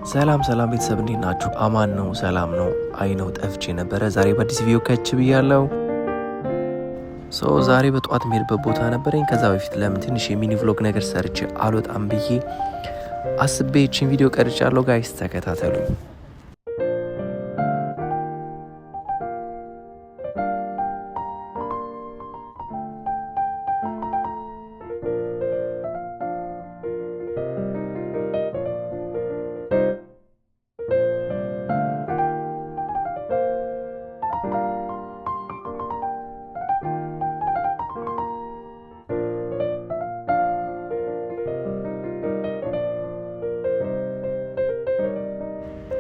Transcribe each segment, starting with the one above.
ሰላም ቤተሰብ እንዴት ናችሁ? አማን ነው፣ ሰላም ነው። አይነው ጠፍቼ ነበረ። ዛሬ በአዲስ ቪዲዮ ከች ብያለሁ። ዛሬ በጠዋት የምሄድበት ቦታ ነበረኝ። ከዛ በፊት ለምን ትንሽ የሚኒ ቭሎግ ነገር ሰርቼ አልወጣም ብዬ አስቤ ይህችን ቪዲዮ ቀርጫለሁ። ጋይስ ተከታተሉኝ።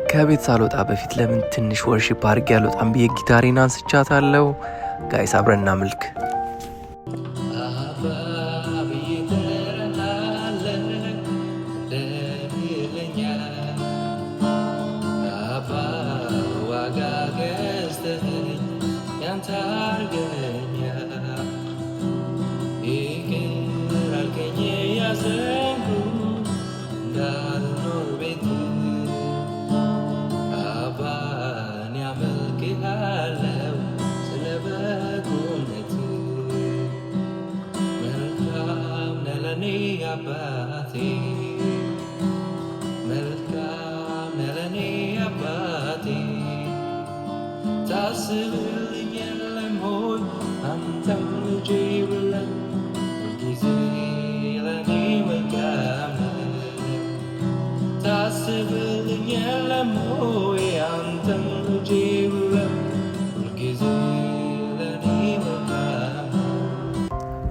ከቤት ሳልወጣ በፊት ለምን ትንሽ ወርሺፕ አድርጌ አልወጣም ብዬ ጊታሬን አንስቻታለሁ። ጋይስ አብረን እናምልክ።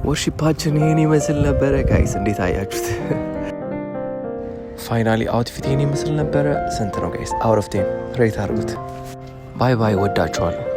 ወርሺፓችን ይሄን ይመስል ነበረ። ጋይስ እንዴት አያችሁት? ፋይናሊ አውትፊት ይሄን ይመስል ነበረ። ስንት ነው ጋይስ? አውት ኦፍ 10 ሬት አድርጉት። ባይ ባይ። ወዳችኋለሁ።